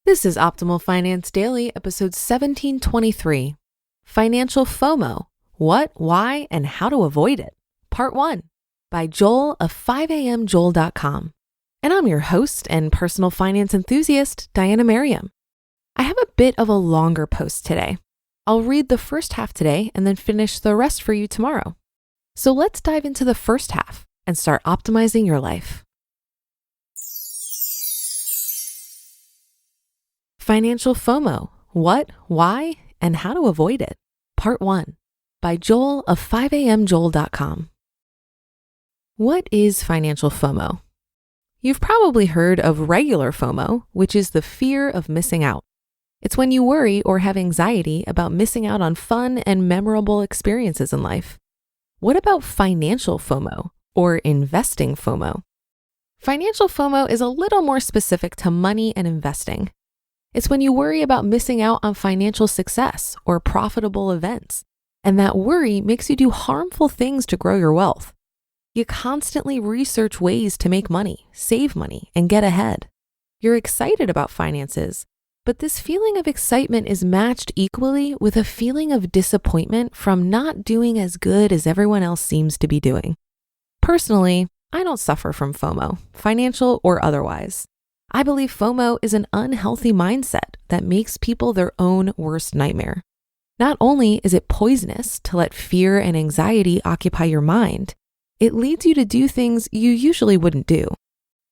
This is Optimal Finance Daily, episode 1723. Financial FOMO, What, Why, and How to Avoid It, Part 1, by Joel of 5AMJoel.com. And I'm your host and personal finance enthusiast, Diana Merriam. I have a bit of a longer post today. I'll read the first half today and then finish the rest for you tomorrow. So let's dive into the first half and start optimizing your life. Financial FOMO, What, Why, and How to Avoid It, Part 1, by Joel of 5AMJoel.com. What is financial FOMO? You've probably heard of regular FOMO, which is the fear of missing out. It's when you worry or have anxiety about missing out on fun and memorable experiences in life. What about financial FOMO or investing FOMO? Financial FOMO is a little more specific to money and investing. It's when you worry about missing out on financial success or profitable events, and that worry makes you do harmful things to grow your wealth. You constantly research ways to make money, save money, and get ahead. You're excited about finances, but this feeling of excitement is matched equally with a feeling of disappointment from not doing as good as everyone else seems to be doing. Personally, I don't suffer from FOMO, financial or otherwise. I believe FOMO is an unhealthy mindset that makes people their own worst nightmare. Not only is it poisonous to let fear and anxiety occupy your mind, it leads you to do things you usually wouldn't do.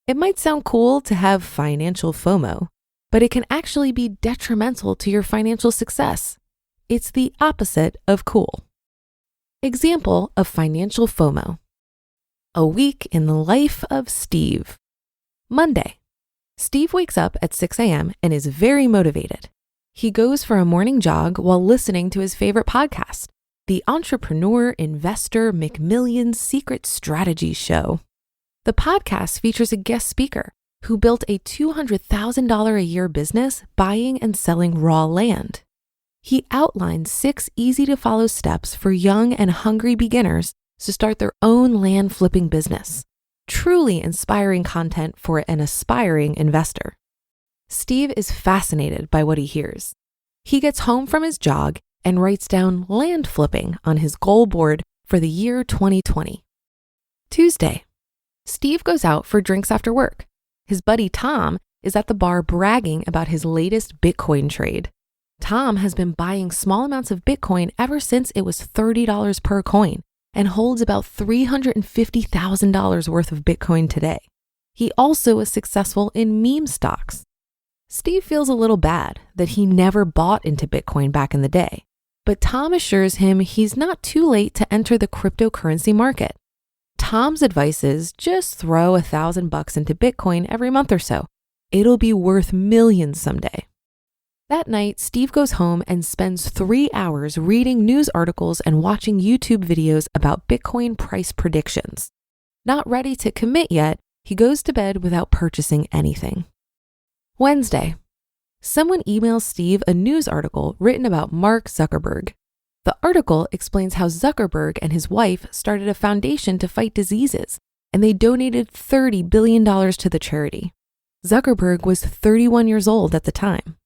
It might sound cool to have financial FOMO, but it can actually be detrimental to your financial success. It's the opposite of cool. Example of financial FOMO. A week in the life of Steve. Monday. Steve wakes up at 6 a.m. and is very motivated. He goes for a morning jog while listening to his favorite podcast, the Entrepreneur Investor McMillions Secret Strategy Show. The podcast features a guest speaker who built a $200,000 a year business buying and selling raw land. He outlines 6 easy-to-follow steps for young and hungry beginners to start their own land flipping business. Truly inspiring content for an aspiring investor. Steve is fascinated by what he hears. He gets home from his jog and writes down land flipping on his goal board for the year 2020. Tuesday, Steve goes out for drinks after work. His buddy Tom is at the bar bragging about his latest Bitcoin trade. Tom has been buying small amounts of Bitcoin ever since it was $30 per coin, and holds about $350,000 worth of Bitcoin today. He also is successful in meme stocks. Steve feels a little bad that he never bought into Bitcoin back in the day, but Tom assures him he's not too late to enter the cryptocurrency market. Tom's advice is just throw $1,000 into Bitcoin every month or so. It'll be worth millions someday. That night, Steve goes home and spends 3 hours reading news articles and watching YouTube videos about Bitcoin price predictions. Not ready to commit yet, he goes to bed without purchasing anything. Wednesday, someone emails Steve a news article written about Mark Zuckerberg. The article explains how Zuckerberg and his wife started a foundation to fight diseases, and they donated $30 billion to the charity. Zuckerberg was 31 years old at the time.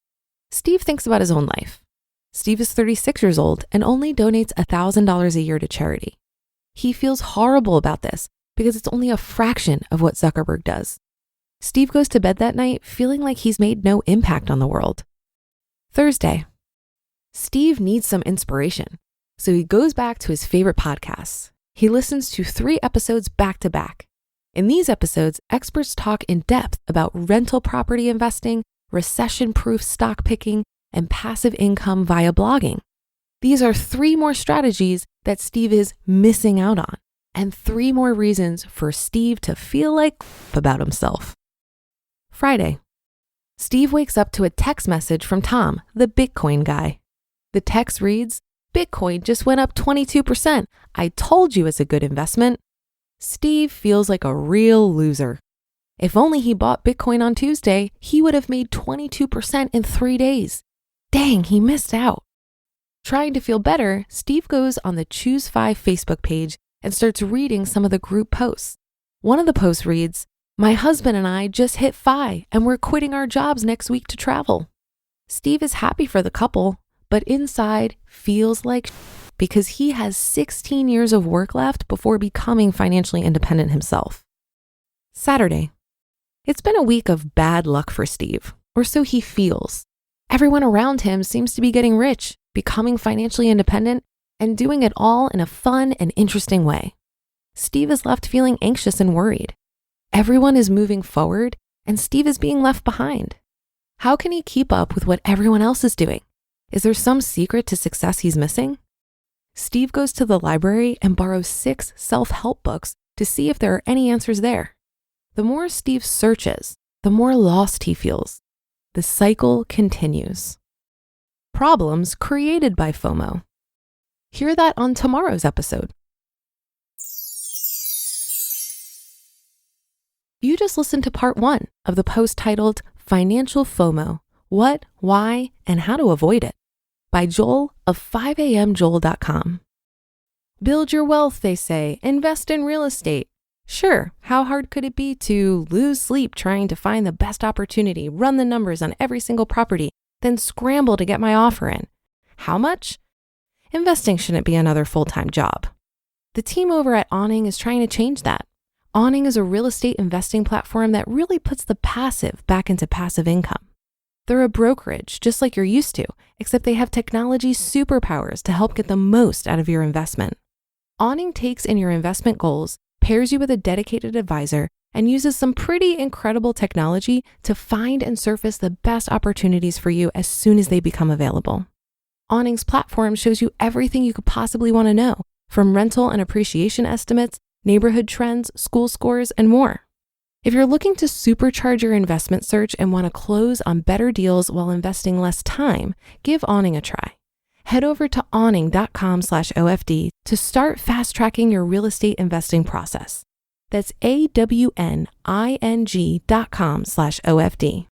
Steve thinks about his own life. Steve is 36 years old and only donates $1,000 a year to charity. He feels horrible about this because it's only a fraction of what Zuckerberg does. Steve goes to bed that night feeling like he's made no impact on the world. Thursday, Steve needs some inspiration, so he goes back to his favorite podcasts. He listens to 3 episodes back to back. In these episodes, experts talk in depth about rental property investing, recession-proof stock picking, and passive income via blogging. These are 3 more strategies that Steve is missing out on, and 3 more reasons for Steve to feel like about himself. Friday, Steve wakes up to a text message from Tom, the Bitcoin guy. The text reads, "Bitcoin just went up 22%. I told you it's a good investment." Steve feels like a real loser. If only he bought Bitcoin on Tuesday, he would have made 22% in 3 days. Dang, he missed out. Trying to feel better, Steve goes on the Choose 5 Facebook page and starts reading some of the group posts. One of the posts reads, My husband and I just hit FI and we're quitting our jobs next week to travel. Steve is happy for the couple, but inside feels like because he has 16 years of work left before becoming financially independent himself. Saturday. It's been a week of bad luck for Steve, or so he feels. Everyone around him seems to be getting rich, becoming financially independent, and doing it all in a fun and interesting way. Steve is left feeling anxious and worried. Everyone is moving forward, and Steve is being left behind. How can he keep up with what everyone else is doing? Is there some secret to success he's missing? Steve goes to the library and borrows 6 self-help books to see if there are any answers there. The more Steve searches, the more lost he feels. The cycle continues. Problems created by FOMO. Hear that on tomorrow's episode. You just listened to part 1 of the post titled Financial FOMO, What, Why, and How to Avoid It by Joel of 5AMJoel.com. Build your wealth, they say. Invest in real estate. Sure, how hard could it be to lose sleep trying to find the best opportunity, run the numbers on every single property, then scramble to get my offer in? How much? Investing shouldn't be another full-time job. The team over at Awning is trying to change that. Awning is a real estate investing platform that really puts the passive back into passive income. They're a brokerage, just like you're used to, except they have technology superpowers to help get the most out of your investment. Awning takes in your investment goals, pairs you with a dedicated advisor, and uses some pretty incredible technology to find and surface the best opportunities for you as soon as they become available. Awning's platform shows you everything you could possibly want to know, from rental and appreciation estimates, neighborhood trends, school scores, and more. If you're looking to supercharge your investment search and want to close on better deals while investing less time, give Awning a try. Head over to awning.com/OFD to start fast-tracking your real estate investing process. That's awning.com/OFD.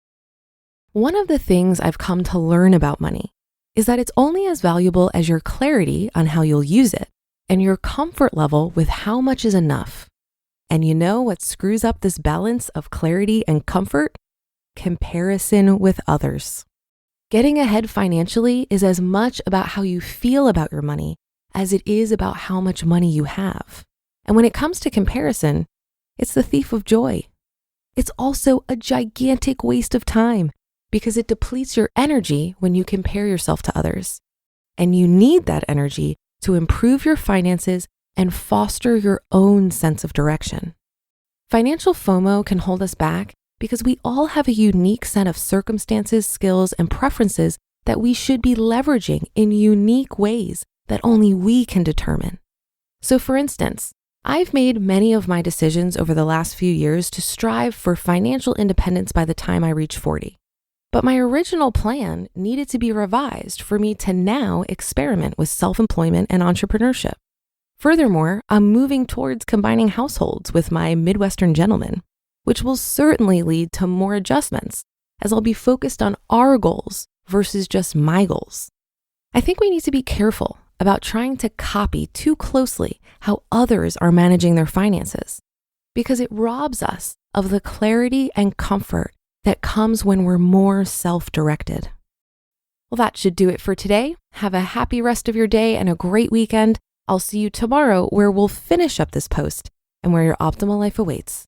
One of the things I've come to learn about money is that it's only as valuable as your clarity on how you'll use it and your comfort level with how much is enough. And you know what screws up this balance of clarity and comfort? Comparison with others. Getting ahead financially is as much about how you feel about your money as it is about how much money you have. And when it comes to comparison, it's the thief of joy. It's also a gigantic waste of time because it depletes your energy when you compare yourself to others. And you need that energy to improve your finances and foster your own sense of direction. Financial FOMO can hold us back because we all have a unique set of circumstances, skills, and preferences that we should be leveraging in unique ways that only we can determine. So for instance, I've made many of my decisions over the last few years to strive for financial independence by the time I reach 40. But my original plan needed to be revised for me to now experiment with self-employment and entrepreneurship. Furthermore, I'm moving towards combining households with my Midwestern gentleman, which will certainly lead to more adjustments as I'll be focused on our goals versus just my goals. I think we need to be careful about trying to copy too closely how others are managing their finances because it robs us of the clarity and comfort that comes when we're more self-directed. Well, that should do it for today. Have a happy rest of your day and a great weekend. I'll see you tomorrow where we'll finish up this post and where your optimal life awaits.